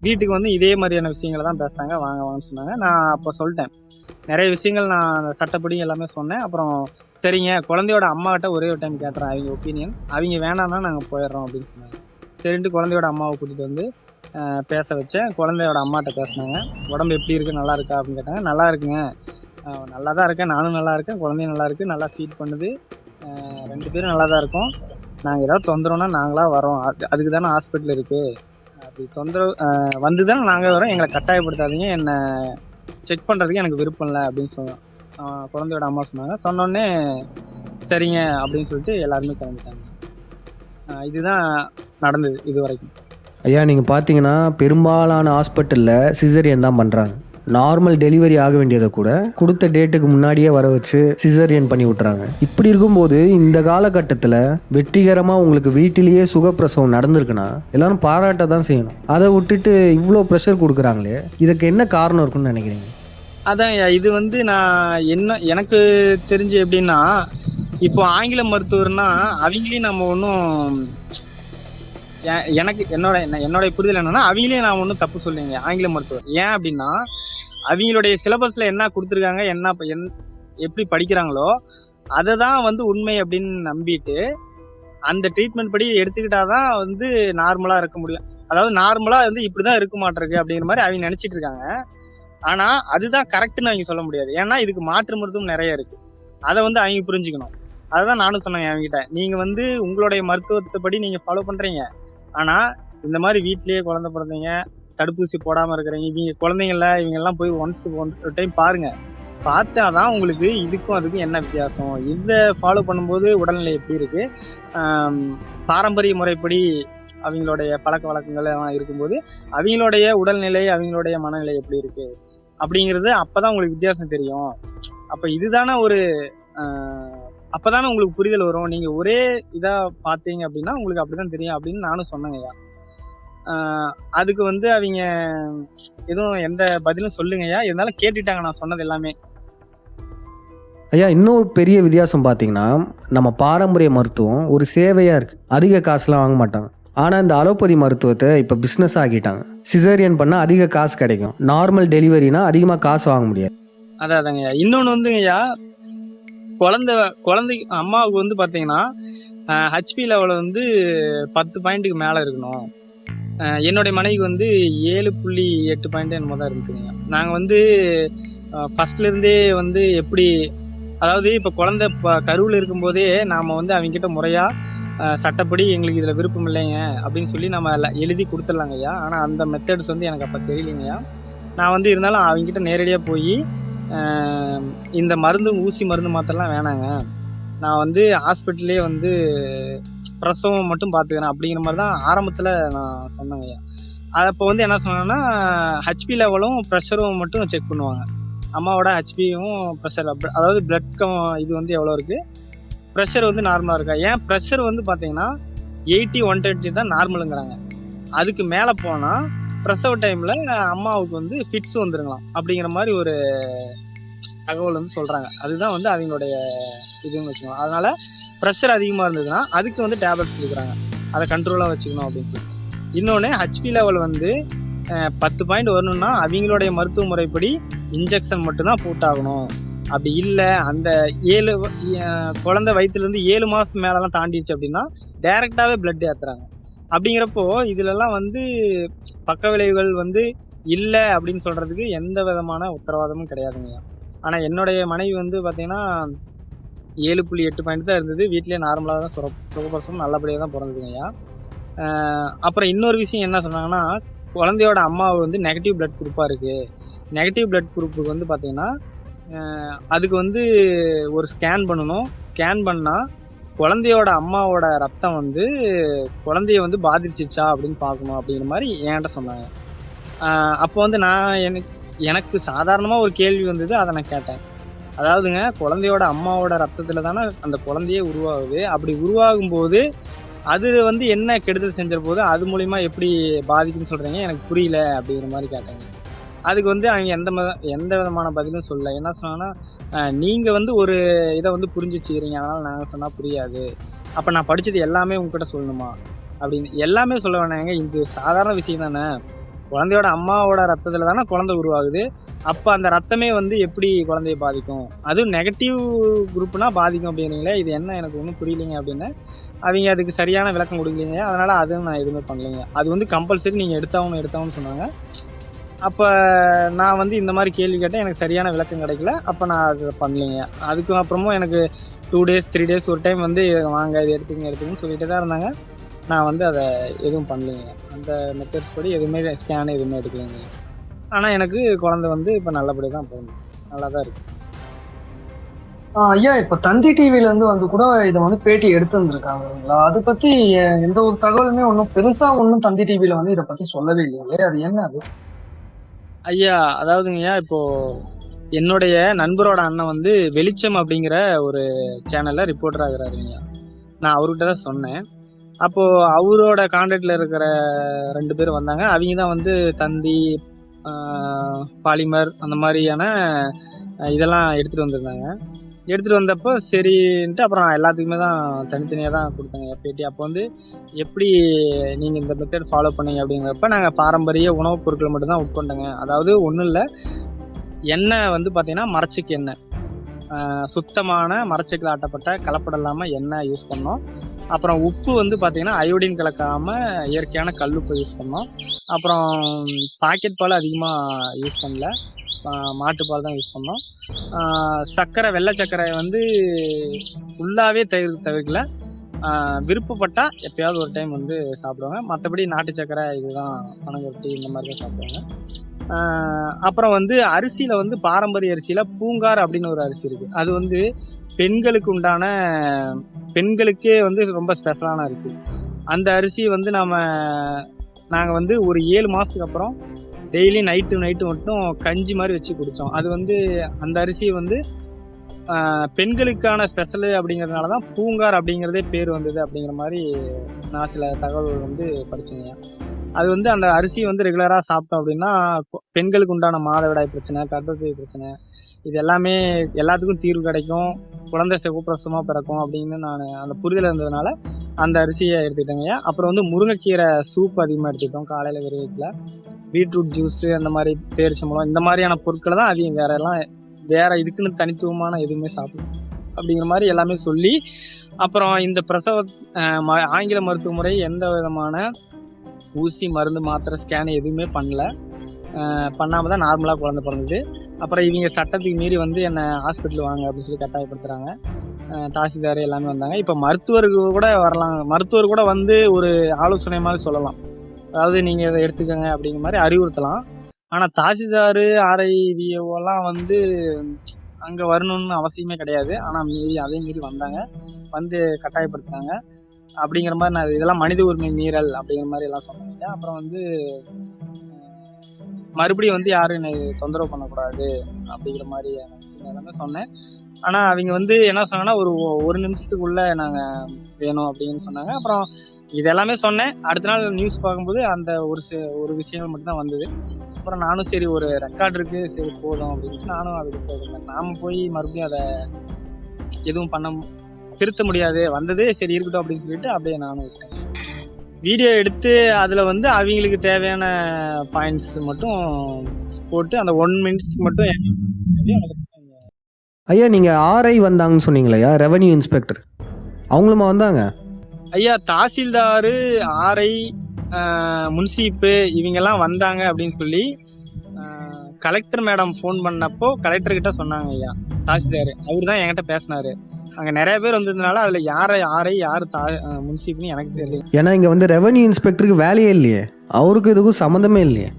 வீட்டுக்கு வந்து இதே மாதிரியான விஷயங்களை தான் பேசுகிறாங்க, வாங்கன்னு சொன்னாங்க. நான் அப்போ சொல்லிட்டேன், நிறைய விஷயங்கள் நான் சட்டப்படி எல்லாமே சொன்னேன். அப்புறம் சரிங்க குழந்தையோட அம்மாகிட்ட ஒரே ஒரு டைம் கேட்டுறேன் அவங்க ஒப்பீனியன், அவங்க வேணான்னா நாங்கள் போயிடுறோம் அப்படின்னு சொன்னாங்க. சரின்ட்டு குழந்தையோட அம்மாவை கூட்டிகிட்டு வந்து பேச வச்சேன். குழந்தையோட அம்மாட்ட பேசினாங்க. உடம்பு எப்படி இருக்கு, நல்லா இருக்கா அப்படின்னு கேட்டாங்க. நல்லா இருக்குங்க, நல்லா தான் இருக்கேன், நானும் நல்லா இருக்கேன், குழந்தையும் நல்லா இருக்கு, நல்லா ஃபீட் பண்ணுது, 2 பேரும் நல்லா தான் இருக்கோம், நாங்கள் ஏதாவது தொந்தரவுனா நாங்களாக வரோம், அதுக்கு தானே ஹாஸ்பிட்டல் இருக்கு, அப்படி தொந்தரவு வந்து தானே நாங்கள் வரோம், எங்களை கட்டாயப்படுத்தாதீங்க, என்னை செக் பண்ணுறதுக்கு எனக்கு விருப்பம் இல்லை அப்படின்னு சொன்னோம். குழந்தையோட அம்மா சொன்னாங்க. சொன்னோடனே சரிங்க அப்படின்னு சொல்லிட்டு எல்லாருமே கிளம்பிட்டாங்க. இதுதான் நடந்தது இது வரைக்கும். ஐயா நீங்கள் பார்த்தீங்கன்னா பெரும்பாலான ஹாஸ்பிட்டலில் சிசரியன் தான் பண்ணுறாங்க. நார்மல் டெலிவரி ஆக வேண்டியதை கூட கொடுத்த டேட்டுக்கு முன்னாடியே வர வச்சு சிசரியன் பண்ணி விட்டுறாங்க. இப்படி இருக்கும்போது இந்த காலகட்டத்தில் வெற்றிகரமாக உங்களுக்கு வீட்டிலேயே சுகப்பிரசவம் நடந்திருக்குன்னா எல்லாரும் பாராட்ட தான் செய்யணும். அதை விட்டுட்டு இவ்வளோ ப்ரெஷர் கொடுக்குறாங்களே, இதுக்கு என்ன காரணம் இருக்குன்னு நினைக்கிறீங்க? அதான் இது வந்து நான் எனக்கு தெரிஞ்சு எப்படின்னா, இப்போ ஆங்கில மருத்துவர்னா அவங்களையும் நம்ம ஒன்றும் எனக்கு என்னோட புரிதல் என்னன்னா, அவங்களையும் நான் ஒன்றும் தப்பு சொல்லுங்க ஆங்கில மருத்துவர். ஏன் அப்படின்னா அவங்களுடைய சிலபஸ்ல என்ன கொடுத்துருக்காங்க, எப்படி படிக்கிறாங்களோ அதை தான் வந்து உண்மை அப்படின்னு நம்பிட்டு அந்த ட்ரீட்மெண்ட் படி எடுத்துக்கிட்டாதான் வந்து நார்மலா இருக்க முடியும். அதாவது நார்மலா வந்து இப்படிதான் இருக்க மாட்டிருக்கு அப்படிங்கிற மாதிரி அவங்க நினைச்சிட்டு இருக்காங்க. ஆனா அதுதான் கரெக்ட்னு அவங்க சொல்ல முடியாது. ஏன்னா இதுக்கு மாற்று மருத்துவம் நிறைய இருக்கு, அதை வந்து அவங்க புரிஞ்சுக்கணும். அதுதான் நானும் சொன்னேன் அவங்ககிட்ட, நீங்க வந்து உங்களுடைய மருத்துவத்தை படி நீங்க ஃபாலோ பண்றீங்க, ஆனா இந்த மாதிரி வீட்லயே குழந்தை பிறந்தீங்க, தடுப்பூசி போடாம இருக்கிறீங்க, இவங்க குழந்தைங்கள இவங்க எல்லாம் போய் ஒன் டைம் பாருங்க, பார்த்தாதான் உங்களுக்கு இதுக்கும் அதுக்கும் என்ன வித்தியாசம், இதை ஃபாலோ பண்ணும்போது உடல்நிலை எப்படி இருக்கு, பாரம்பரிய முறைப்படி அவங்களுடைய பழக்க வழக்கங்கள் எல்லாம் இருக்கும்போது அவங்களுடைய உடல்நிலை அவங்களுடைய மனநிலை எப்படி இருக்கு அப்படிங்கிறது அப்பதான் உங்களுக்கு வித்தியாசம் தெரியும். அப்ப இதுதானே அப்பதானே உங்களுக்கு புரிதல் வரும். நீங்க ஒரே இதா பாத்தீங்க அப்படின்னா உங்களுக்கு அப்படிதான் தெரியும் அப்படின்னு நானும் சொன்னேங்கய்யா. அதுக்கு வந்து அவங்க எதுவும் எந்த பதிலும் சொல்லுங்கய்யா, இருந்தாலும் கேட்டுட்டாங்க நான் சொன்னது எல்லாமே. ஐயா, இன்னொரு பெரிய வித்தியாசம் பார்த்தீங்கன்னா, நம்ம பாரம்பரிய மருத்துவம் ஒரு சேவையாக இருக்குது. அதிக காசுலாம் வாங்க மாட்டாங்க. ஆனால் இந்த அலோபதி மருத்துவத்தை இப்போ பிஸ்னஸ் ஆக்கிட்டாங்க. சிசேரியன் பண்ணால் அதிக காசு கிடைக்கும், நார்மல் டெலிவரினா அதிகமாக காசு வாங்க முடியாது. அதாங்க இன்னொன்று வந்துங்கய்யா, குழந்தைக்கு அம்மாவுக்கு வந்து பார்த்தீங்கன்னா ஹெச்பி லெவல் வந்து 10 பாயிண்ட்டுக்கு மேலே இருக்கணும். என்னுடைய மனைவிக்கு வந்து 7.8 பாயிண்ட் என்னமோ தான் இருக்குதுங்க. நாங்கள் வந்து ஃபர்ஸ்ட்லேருந்தே வந்து எப்படி, அதாவது இப்போ குழந்தை கருவில் இருக்கும்போதே நாம் வந்து அவங்ககிட்ட முறையாக சட்டப்படி எங்களுக்கு இதில் விருப்பம் இல்லைங்க அப்படின்னு சொல்லி நம்ம எழுதி கொடுத்துடலாங்கய்யா. ஆனால் அந்த மெத்தட்ஸ் வந்து எனக்கு அப்போ தெரியலைங்கய்யா. நான் வந்து இருந்தாலும் அவங்ககிட்ட நேரடியாக போய் இந்த மருந்து ஊசி மருந்து மாத்திரலாம் வேணாங்க, நான் வந்து ஹாஸ்பிட்டல்லே வந்து பிரசவம் மட்டும் பார்த்துக்கிறேன் அப்படிங்கிற மாதிரி தான் ஆரம்பத்தில் நான் சொன்னேங்கய்யா. அப்போ வந்து என்ன சொன்னேன்னா, ஹெச்பி லெவலும் ப்ரெஷரும் மட்டும் செக் பண்ணுவாங்க. அம்மாவோட ஹெச்பியும் ப்ரெஷர், அதாவது பிளட் இது வந்து எவ்வளோ இருக்குது, ப்ரெஷர் வந்து நார்மலாக இருக்கா. ஏன் ப்ரெஷர் வந்து பார்த்தீங்கன்னா 80-120 தான் நார்மலுங்கிறாங்க. அதுக்கு மேலே போனால் பிரசவ டைமில் அம்மாவுக்கு வந்து ஃபிட்ஸ் வந்துருங்களாம் அப்படிங்கிற மாதிரி ஒரு தகவல் வந்து சொல்கிறாங்க. அதுதான் வந்து அவங்களுடைய இதுன்னு வச்சுக்கோங்க. அதனால் ப்ரெஷர் அதிகமாக இருந்ததுன்னா அதுக்கு வந்து டேப்லெட்ஸ் கொடுக்குறாங்க, அதை கண்ட்ரோலாக வச்சுக்கணும் அப்படின்னு சொல்லி. இன்னொன்று ஹெச்பி லெவல் வந்து 10 பாயிண்ட் வரணும்னா அவங்களுடைய மருத்துவ முறைப்படி இன்ஜெக்ஷன் மட்டும்தான் போட்டாகணும். அப்படி இல்லை, அந்த குழந்தை வயிற்றுலேருந்து 7 மாதம் மேலெலாம் தாண்டிடுச்சு அப்படின்னா டைரெக்டாகவே பிளட் ஏற்றுறாங்க. அப்படிங்கிறப்போ இதுலலாம் வந்து பக்க விளைவுகள் வந்து இல்லை அப்படின்னு சொல்கிறதுக்கு எந்த விதமான உத்தரவாதமும் கிடையாதுங்க. ஆனால் என்னுடைய மனைவி வந்து பார்த்தீங்கன்னா 7.8 பாயிண்ட் தான் இருந்தது. வீட்டிலே நார்மலாக தான் சுகப்பிரசவம் நல்லபடியாக தான் பிறந்ததுங்கய்யா. அப்புறம் இன்னொரு விஷயம் என்ன சொன்னாங்கன்னா, குழந்தையோட அம்மாவை வந்து நெகட்டிவ் பிளட் குரூப்பாக இருக்குது. நெகட்டிவ் பிளட் குரூப்புக்கு வந்து பார்த்தீங்கன்னா அதுக்கு வந்து ஒரு ஸ்கேன் பண்ணணும். ஸ்கேன் பண்ணால் குழந்தையோட அம்மாவோட ரத்தம் வந்து குழந்தைய வந்து பாதிச்சிச்சா அப்படின்னு பார்க்கணும் அப்படிங்கிற மாதிரி என்கிட்ட சொன்னாங்க. அப்போ வந்து நான் எனக்கு சாதாரணமாக ஒரு கேள்வி வந்தது, அதை நான் கேட்டேன். அதாவதுங்க, குழந்தையோட அம்மாவோட ரத்தத்தில் தானே அந்த குழந்தையே உருவாகுது. அப்படி உருவாகும் போது அது வந்து என்ன கெடுதல் செஞ்சிட போது, அது மூலிமா எப்படி பாதிக்குன்னு சொல்கிறீங்க, எனக்கு புரியல அப்படிங்கிற மாதிரி கேட்டாங்க. அதுக்கு வந்து அவங்க எந்த விதமான பதிலும் சொல்லலை. என்ன சொன்னாங்கன்னா, நீங்கள் வந்து ஒரு இதை வந்து புரிஞ்சு வச்சுக்கிறீங்க, அதனால் நாங்கள் சொன்னால் புரியாது, அப்போ நான் படித்தது எல்லாமே உங்ககிட்ட சொல்லணுமா அப்படின்னு. எல்லாமே சொல்ல வேணாங்க, இது சாதாரண விஷயம் தானே. குழந்தையோட அம்மாவோட ரத்தத்தில் தானே குழந்தை உருவாகுது. அப்போ அந்த ரத்தமே வந்து எப்படி குழந்தைய பாதிக்கும், அதுவும் நெகட்டிவ் குரூப்னா பாதிக்கும் அப்படிங்கிறீங்களே, இது என்ன எனக்கு ஒன்றும் புரியலைங்க அப்படின்னு. அவங்க அதுக்கு சரியான விளக்கம் கொடுக்கலீங்க. அதனால் அதுவும் நான் எதுவுமே பண்ணலைங்க. அது வந்து கம்பல்சரி நீங்கள் எடுத்தாகணும்னு சொன்னாங்க. அப்போ நான் வந்து இந்த மாதிரி கேள்வி கேட்டேன், எனக்கு சரியான விளக்கம் கிடைக்கல. அப்போ நான் அதை பண்ணலைங்க. அதுக்கும் அப்புறமும் எனக்கு 2 days 3 days ஒரு டைம் வந்து வாங்க இது எடுத்துக்கன்னு சொல்லிட்டு தான் இருந்தாங்க. நான் வந்து அதை எதுவும் பண்ணலைங்க. அந்த மெத்தட்ஸ் படி எதுவுமே ஸ்கேன் எதுவுமே எடுக்கலைங்க. ஆனால் எனக்கு குழந்தை வந்து இப்போ நல்லபடியாக தான் போகணும், நல்லா தான் இருக்கு. ஐயா, இப்ப தந்தி டிவில இருந்து கூட இதை வந்து பேட்டி எடுத்து வந்திருக்காங்களா? அதை பத்தி எந்த ஒரு தகவலுமே பெருசா தந்தி டிவில வந்து இதை பத்தி சொல்லவே இல்லைங்களே, அது என்ன அது? ஐயா, அதாவதுங்கய்யா, இப்போ என்னுடைய நண்பரோட அண்ணன் வந்து வெளிச்சம் அப்படிங்கிற ஒரு சேனல்ல ரிப்போர்ட்டர் ஆகுறாருங்க. நான் அவர்கிட்ட தான் சொன்னேன். அப்போ அவரோட கான்டாக்ட்ல இருக்கிற 2 பேர் வந்தாங்க. அவங்க தான் வந்து தந்தி, பாலிமர் அந்த மாதிரியான இதெல்லாம் எடுத்துட்டு வந்திருந்தாங்க. எடுத்துட்டு வந்தப்போ சரின்ட்டு அப்புறம் நான் எல்லாத்துக்குமே தான் தனித்தனியாக தான் கொடுத்தேங்க பேட்டி. அப்போ வந்து எப்படி நீங்கள் இந்த மெத்தட் ஃபாலோ பண்ணீங்க அப்படிங்கிறப்ப, நாங்கள் பாரம்பரிய உணவுப் பொருட்களை மட்டும்தான் உட்கொண்டோங்க. அதாவது ஒன்றும் இல்லை, எண்ணெய் வந்து பார்த்தீங்கன்னா மரச்செக்கு எண்ணெய், சுத்தமான மரச்செக்கில் ஆட்டப்பட்ட கலப்படம் இல்லாமல் எண்ணெய் யூஸ் பண்ணோம். அப்புறம் உப்பு வந்து பார்த்தீங்கன்னா அயோடின் கலக்காமல் இயற்கையான கல்லுப்பு யூஸ் பண்ணோம். அப்புறம் பாக்கெட் பால் அதிகமாக யூஸ் பண்ணல, மாட்டுப்பால் தான் யூஸ் பண்ணோம். சர்க்கரை, வெள்ளை சர்க்கரை வந்து ஃபுல்லாகவே தவிர்க்கல. விருப்பப்பட்டா எப்பயாவது ஒரு டைம் வந்து சாப்பிடுவாங்க. மற்றபடி நாட்டு சர்க்கரை, இதுதான் பனங்கட்டி, இந்த மாதிரி தான் சாப்பிடுவாங்க. அப்புறம் வந்து அரிசியில் வந்து பாரம்பரிய அரிசியில் பூங்கார் அப்படின்னு ஒரு அரிசி இருக்குது. அது வந்து பெண்களுக்கே வந்து ரொம்ப ஸ்பெஷலான அரிசி. அந்த அரிசி வந்து நாங்கள் வந்து ஒரு 7 மாதத்துக்கு அப்புறம் டெய்லி நைட்டு மட்டும் கஞ்சி மாதிரி வச்சு குடித்தோம். அது வந்து அந்த அரிசியை வந்து பெண்களுக்கான ஸ்பெஷலு அப்படிங்கிறதுனால தான் பூங்கார் அப்படிங்கிறதே பேர் வந்தது அப்படிங்கிற மாதிரி நான் சில தகவல்கள் வந்து படிச்சேங்க. அது வந்து அந்த அரிசி வந்து ரெகுலராக சாப்பிட்டோம் அப்படின்னா பெண்களுக்கு உண்டான மாதவிடாய் பிரச்சனை, கர்ப்பப்பை பிரச்சனை, இது எல்லாமே எல்லாத்துக்கும் தீர்வு கிடைக்கும், குழந்தை சுகப்பிரசவமாக பிறக்கும் அப்படின்னு நான் அந்த புரிதல் இருந்ததுனால அந்த அரிசியை எடுத்துக்கிட்டேங்க. அப்புறம் வந்து முருங்கைக்கீரை சூப் அதிகமாக எடுத்துக்கிட்டோம் காலையில் வெறும் வயிற்றுல. பீட்ரூட் ஜூஸு அந்த மாதிரி பேரிச்சம்பழம் இந்த மாதிரியான பொருட்களை தான் அதிகம், வேற இதுக்குன்னு தனித்துவமான எதுவுமே சாப்பிடும் அப்படிங்கிற மாதிரி எல்லாமே சொல்லி, அப்புறம் இந்த பிரசவ ஆங்கில மருத்துவ முறை எந்த விதமான ஊசி மருந்து மாத்திரை ஸ்கேன் எதுவுமே பண்ணாமல் தான் நார்மலாக குழந்தை பிறந்தது. அப்புறம் இவங்க சட்டத்துக்கு மீறி வந்து என்னை ஹாஸ்பிட்டல் வாங்க அப்படின்னு சொல்லி கட்டாயப்படுத்துகிறாங்க. தாசில்தார் எல்லாமே வந்தாங்க. இப்போ மருத்துவர்கள் கூட வரலாம், மருத்துவர் கூட வந்து ஒரு ஆலோசனை மாதிரி சொல்லலாம், அதாவது நீங்கள் இதை எடுத்துக்கோங்க அப்படிங்கிற மாதிரி அறிவுறுத்தலாம். ஆனால் தாசில்தார் ஆர்ஐவிஓலாம் வந்து அங்கே வரணும்னு அவசியமே கிடையாது. ஆனால் அதே மீறி வந்தாங்க, வந்து கட்டாயப்படுத்தினாங்க அப்படிங்கிற மாதிரி. நான் இதெல்லாம் மனித உரிமை மீறல் அப்படிங்கிற மாதிரி எல்லாம் சொன்னாங்க. அப்புறம் வந்து மறுபடியும் வந்து யாரும் என்னை தொந்தரவு பண்ணக்கூடாது அப்படிங்கிற மாதிரி எல்லாமே சொன்னேன். ஆனால் அவங்க வந்து என்ன சொன்னாங்கன்னா, ஒரு நிமிஷத்துக்குள்ள நாங்கள் வேணும் அப்படின்னு சொன்னாங்க. அப்புறம் இதெல்லாமே சொன்னேன். அடுத்த நாள் நியூஸ் பார்க்கும்போது அந்த ஒரு விஷயங்கள் மட்டும்தான் வந்தது. அப்புறம் நானும் சரி ஒரு ரெக்கார்டு இருக்கு, சரி போதும் அப்படின்னு நானும் அதுக்கு போயிருந்தேன். நாம போய் மறுபடியும் அதை எதுவும் திருத்த முடியாது, வந்தது சரி இருக்கட்டும் அப்படின்னு சொல்லிட்டு அப்படியே நானும் விட்டேன். வீடியோ எடுத்து அதில் வந்து அவங்களுக்கு தேவையான பாயிண்ட்ஸ் மட்டும் போட்டு அந்த 1 மினிட்ஸ் மட்டும் ஐயா நீங்கள் ஆர்ஐ வந்தாங்கன்னு சொன்னீங்களா, ரெவன்யூ இன்ஸ்பெக்டர் அவங்களுமா வந்தாங்க? ஐயா தாசில்தார், ஆர்ஐ, முன்சீப்பு இவங்கெல்லாம் வந்தாங்க அப்படின்னு சொல்லி கலெக்டர் மேடம் ஃபோன் பண்ணப்போ கலெக்டர்கிட்ட சொன்னாங்க. ஐயா தாசில்தார் அவர் தான் என்கிட்ட பேசினாரு. அங்கே நிறைய பேர் வந்ததுனால அதில் யார் முன்சீப்னு எனக்கு தெரியல. ஏன்னா இங்கே வந்து ரெவன்யூ இன்ஸ்பெக்டருக்கு வேலையே இல்லையே, அவருக்கு இதுக்கும் சம்மந்தமே இல்லையே.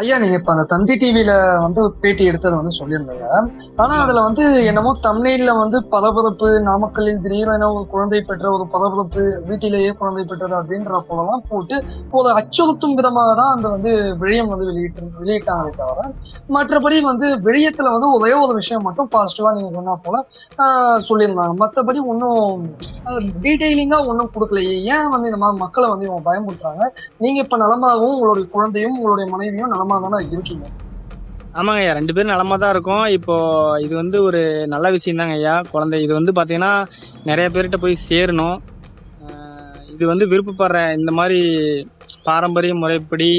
ஐயா நீங்க இப்ப அந்த தந்தி டிவில வந்து பேட்டி எடுத்ததை வந்து சொல்லியிருந்தாங்க. ஆனா அதுல வந்து என்னமோ தமிழ்ல வந்து பரபரப்பு, நாமக்கல்லில் திடீரென ஒரு குழந்தை பெற்ற ஒரு பரபரப்பு, வீட்டிலேயே குழந்தை பெற்றது அப்படின்ற போலலாம் போட்டு ஒரு அச்சுறுத்தும் விதமாக தான் அந்த வந்து விழியம் வந்து வெளியிட்டாங்களே தவிர, மற்றபடி வந்து விழியத்துல வந்து ஒரே ஒரு விஷயம் மட்டும் பாசிட்டிவா நீங்க சொன்னா போல சொல்லியிருந்தாங்க. மற்றபடி ஒன்றும் டீட்டெயிலிங்கா ஒன்றும் கொடுக்கலையே. ஏன் வந்து இந்த மாதிரி மக்களை வந்து இவங்க பயமுறுத்துறாங்க? நீங்க இப்ப நலமாகவும் உங்களுடைய குழந்தையும் உங்களுடைய மனைவியும் நலமா தானே இருக்கீங்க? ஆமாங்க ஐயா, 2 பேரும் நலமா தான் இருக்கும். இப்போ இது வந்து ஒரு நல்ல விஷயம் தாங்க ஐயா. குழந்தை இது வந்து பார்த்தீங்கன்னா நிறைய பேர்கிட்ட போய் சேரணும். இது வந்து விருப்பப்படுற இந்த மாதிரி பாரம்பரிய முறைப்படி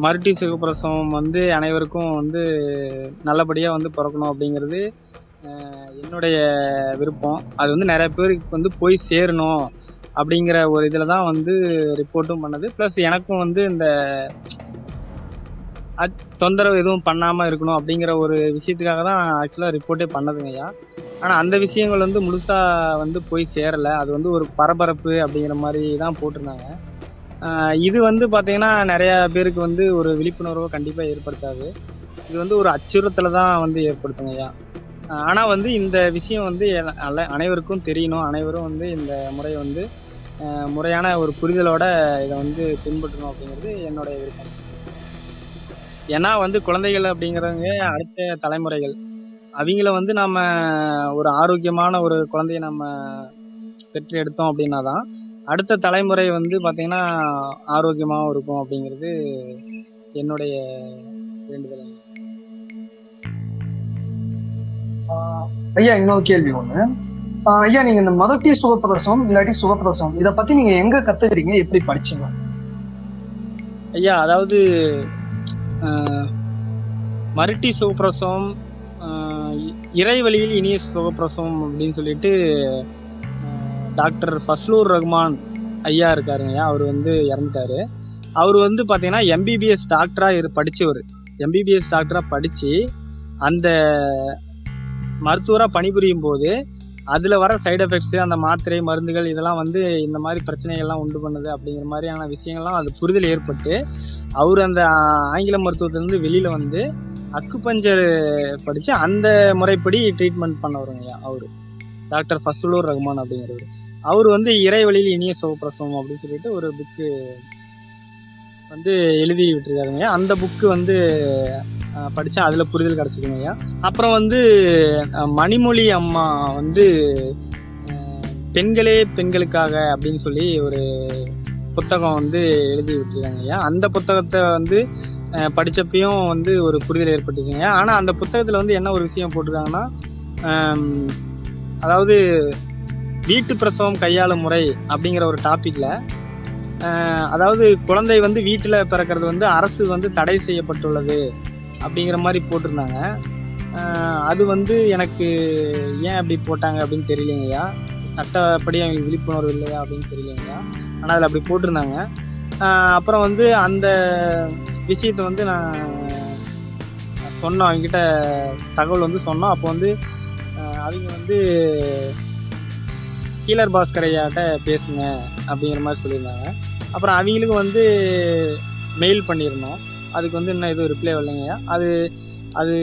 மருட்டி சுகப்பிரசவம் வந்து அனைவருக்கும் வந்து நல்லபடியாக வந்து பிறக்கணும் அப்படிங்கிறது என்னுடைய விருப்பம். அது வந்து நிறைய பேருக்கு வந்து போய் சேரணும் அப்படிங்கிற ஒரு இதில் தான் வந்து ரிப்போர்ட்டும் பண்ணது. ப்ளஸ் எனக்கும் வந்து இந்த தொந்தரவு எதுவும் பண்ணாமல் இருக்கணும் அப்படிங்கிற ஒரு விஷயத்துக்காக தான் ஆக்சுவலாக ரிப்போர்ட்டே பண்ணதுங்க ஐயா. ஆனால் அந்த விஷயங்கள் வந்து முழுசாக வந்து போய் சேரலை. அது வந்து ஒரு பரபரப்பு அப்படிங்கிற மாதிரி தான் போட்டிருந்தாங்க. இது வந்து பார்த்தீங்கன்னா நிறையா பேருக்கு வந்து ஒரு விழிப்புணர்வை கண்டிப்பாக ஏற்படுத்தாது. இது வந்து ஒரு அச்சுறுத்தலை தான் வந்து ஏற்படுத்துங்க ஐயா. ஆனால் வந்து இந்த விஷயம் வந்து அனைவருக்கும் தெரியணும். அனைவரும் வந்து இந்த முறையை வந்து முறையான ஒரு புரிதலோட இதை வந்து பின்பற்றணும் அப்படிங்கிறது என்னுடைய விருப்பம். ஏன்னா வந்து குழந்தைகள் அப்படிங்கிறவங்க அடுத்த தலைமுறைகள். அவங்கள வந்து நம்ம ஒரு ஆரோக்கியமான ஒரு குழந்தைய நம்ம பெற்று எடுத்தோம் அப்படின்னா தான் அடுத்த தலைமுறை வந்து பார்த்தீங்கன்னா ஆரோக்கியமாகவும் இருக்கும் அப்படிங்கிறது என்னுடைய வேண்டுதல். ஐயா இன்னொரு கேள்வி ஒண்ணு. ஐயா நீங்க இந்த மதட்டி சுகப்பிரசவம் இல்லாட்டி சுகப்பிரசவம் இதை பத்தி நீங்க எங்க கத்துக்கிறீங்க, எப்படி படிச்சீங்க? ஐயா அதாவது மருட்டி சுகப்பிரசவம், இறைவழியில் இனிய சுகப்பிரசவம் அப்படின்னு சொல்லிட்டு டாக்டர் ஃபஸ்லூர் ரஹ்மான் ஐயா இருக்காருங்க ஐயா. அவர் வந்து இறந்துட்டாரு. அவர் வந்து பார்த்தீங்கன்னா எம்பிபிஎஸ் டாக்டராக படித்தவர். எம்பிபிஎஸ் டாக்டராக படித்து அந்த மருத்துவராக பணிபுரியும் போது அதில் வர சைடு எஃபெக்ட்ஸு, அந்த மாத்திரை மருந்துகள் இதெல்லாம் வந்து இந்த மாதிரி பிரச்சனைகள்லாம் உண்டு பண்ணுது அப்படிங்கிற மாதிரியான விஷயங்கள்லாம் அது புரிதல் ஏற்பட்டு அவர் அந்த ஆங்கில மருத்துவத்திலேருந்து வெளியில் வந்து அக்குபஞ்சர் படித்து அந்த முறைப்படி ட்ரீட்மெண்ட் பண்ணவருங்க அவர் டாக்டர் ஃபஸ்லுர் ரஹ்மான் அப்படிங்கிறவர். அவர் வந்து இறைவழியில் இனிய சுகப்பிரசவம் அப்படின்னு சொல்லிட்டு ஒரு புக்கு வந்து எழுதி விட்டுருக்காருங்க. அந்த புக்கு வந்து படித்தா அதில் புரிதல் கிடச்சிதுங்க. அப்புறம் வந்து மணிமொழி அம்மா வந்து பெண்களே பெண்களுக்காக அப்படின்னு சொல்லி ஒரு புத்தகம் வந்து எழுதி விட்டுருக்காங்க ஐயா. அந்த புத்தகத்தை வந்து படிச்சப்பையும் வந்து ஒரு புரிதல் ஏற்பட்டுச்சுங்க. ஆனா அந்த புத்தகத்துல வந்து என்ன ஒரு விஷயம் போட்டிருக்காங்கன்னா, ஆம், அதாவது வீட்டு பிரசவம் கையாளும் முறை அப்படிங்கிற ஒரு டாபிக்ல, அதாவது குழந்தை வந்து வீட்டுல பிறக்கிறது வந்து அரசு வந்து தடை செய்யப்பட்டுள்ளது அப்படிங்கிற மாதிரி போட்டிருந்தாங்க. அது வந்து எனக்கு ஏன் அப்படி போட்டாங்க அப்படின்னு தெரியலைங்கய்யா. சட்டப்படி அவங்களுக்கு விழிப்புணர்வு இல்லையா அப்படின்னு தெரியலைங்கய்யா. ஆனா அதுல அப்படி போட்டிருந்தாங்க. அப்புறம் வந்து அந்த விஷயத்த வந்து நான் சொன்னோம், அவங்ககிட்ட தகவல் வந்து சொன்னோம். அப்போ வந்து அவங்க வந்து கீலர் பாஸ்கர் ஐயாட்ட பேசுங்க அப்படிங்கிற மாதிரி சொல்லியிருந்தாங்க. அப்புறம் அவங்களுக்கு வந்து மெயில் பண்ணியிருந்தோம். அதுக்கு வந்து இன்னும் எதுவும் ரிப்ளை வரலைங்கய்யா. அது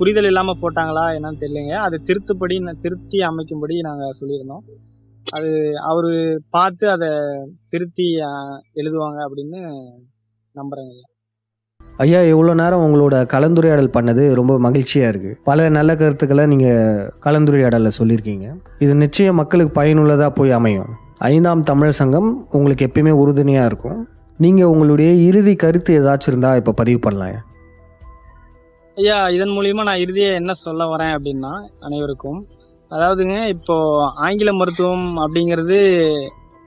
புரிதல் இல்லாம போட்டாங்களா என்னன்னு தெரியலைங்க. அது திருத்தி அமைக்கும்படி நாங்க சொல்லியிருந்தோம். அது அவரு பார்த்து அதை திருத்தி எழுதுவாங்க அப்படின்னு நம்புறேங்க. ஐயா, இவ்வளோ நேரம் உங்களோட கலந்துரையாடல் பண்ணது ரொம்ப மகிழ்ச்சியாக இருக்குது. பல நல்ல கருத்துக்களை நீங்கள் கலந்துரையாடலில் சொல்லியிருக்கீங்க. இது நிச்சயம் மக்களுக்கு பயனுள்ளதாக போய் அமையும். 5ஆம் தமிழர் சங்கம் உங்களுக்கு எப்பயுமே உறுதுணையாக இருக்கும். நீங்கள் உங்களுடைய இறுதி கருத்து ஏதாச்சும் இருந்தால் இப்போ பதிவு பண்ணலாம். ஐயா, இதன் மூலியமா நான் இறுதியா என்ன சொல்ல வரேன் அப்படின்னா, அனைவருக்கும், அதாவதுங்க, இப்போ ஆங்கில மருத்துவம் அப்படிங்கிறது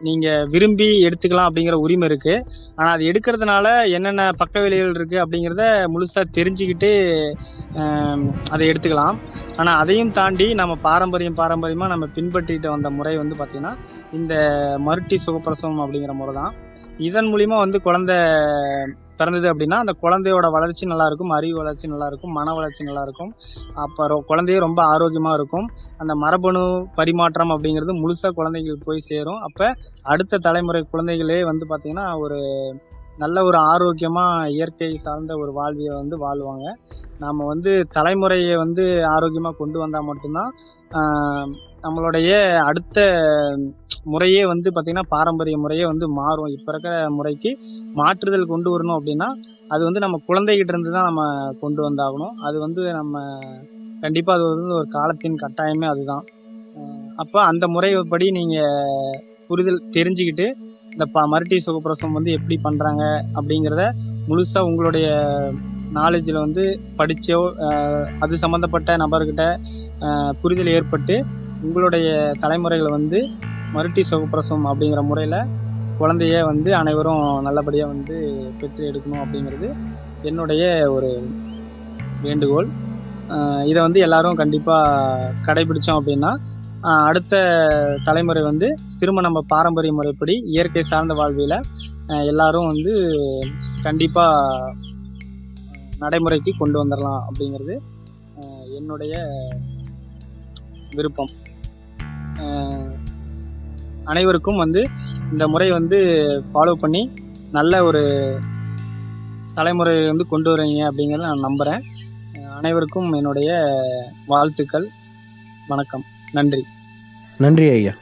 நீங்க விரும்பி எடுத்துக்கலாம் அப்படிங்கிற உரிமை இருக்கு. ஆனா அது எடுக்கிறதுனால என்னென்ன பக்க விளைவுகள் இருக்கு அப்படிங்கிறத முழுசா தெரிஞ்சுக்கிட்டு அதை எடுத்துக்கலாம். ஆனா அதையும் தாண்டி நம்ம பாரம்பரியமா நம்ம பின்பற்றிட்டு வந்த முறை வந்து பாத்தீங்கன்னா இந்த மருட்டி சுகப்பிரசவம் அப்படிங்கிற முறை தான். இதன் மூலியமா வந்து குழந்தை பிறந்தது அப்படின்னா அந்த குழந்தையோட வளர்ச்சி நல்லா இருக்கும், அறிவு வளர்ச்சி நல்லா இருக்கும், மன வளர்ச்சி நல்லா இருக்கும். அப்புறம் குழந்தையும் ரொம்ப ஆரோக்கியமா இருக்கும். அந்த மரபணு பரிமாற்றம் அப்படிங்கிறது முழுசா குழந்தைங்களுக்கு போய் சேரும். அப்ப அடுத்த தலைமுறை குழந்தைகளே வந்து பாத்தீங்கன்னா ஒரு நல்ல ஒரு ஆரோக்கியமா இயற்கை சார்ந்த ஒரு வாழ்வியை வந்து வாழ்வாங்க. நாம வந்து தலைமுறையை வந்து ஆரோக்கியமா கொண்டு வந்தா மட்டும்தான் நம்மளுடைய அடுத்த முறையே வந்து பாத்தீங்கன்னா பாரம்பரிய முறையே வந்து மாறும். இப்ப இருக்கிற முறைக்கு மாற்றுதல் கொண்டு வரணும் அப்படின்னா அது வந்து நம்ம குழந்தைகிட்ட இருந்து தான் நம்ம கொண்டு வந்தாகணும். அது வந்து நம்ம கண்டிப்பா அது வந்து ஒரு காலத்தின் கட்டாயமே அதுதான். அப்ப அந்த முறைப்படி நீங்க புரிதல் தெரிஞ்சுக்கிட்டு இந்த மருட்டி சுகப்பிரசவம் வந்து எப்படி பண்றாங்க அப்படிங்கிறத முழுசா உங்களுடைய நாலேஜில் வந்து படிச்சோ அது சம்பந்தப்பட்ட நபர்கிட்ட புரிதல் ஏற்பட்டு உங்களுடைய தலைமுறைகளை வந்து மருட்டி சுகப்பிரசவம் அப்படிங்கிற முறையில் குழந்தைய வந்து அனைவரும் நல்லபடியாக வந்து பெற்று எடுக்கணும் அப்படிங்கிறது என்னுடைய ஒரு வேண்டுகோள். இதை வந்து எல்லாரும் கண்டிப்பாக கடைபிடிச்சோம் அப்படின்னா அடுத்த தலைமுறை வந்து திரும்ப நம்ம பாரம்பரிய முறைப்படி இயற்கை சார்ந்த வாழ்வியல எல்லாரும் வந்து கண்டிப்பாக நடைமுறைக்கு கொண்டு வந்துடலாம் அப்படிங்கிறது என்னுடைய விருப்பம். அனைவருக்கும் வந்து இந்த முறை வந்து ஃபாலோ பண்ணி நல்ல ஒரு தலைமுறை வந்து கொண்டு வரீங்க அப்படிங்கிறத நான் நம்புகிறேன். அனைவருக்கும் என்னுடைய வாழ்த்துக்கள். வணக்கம். நன்றி. நன்றி ஐயா.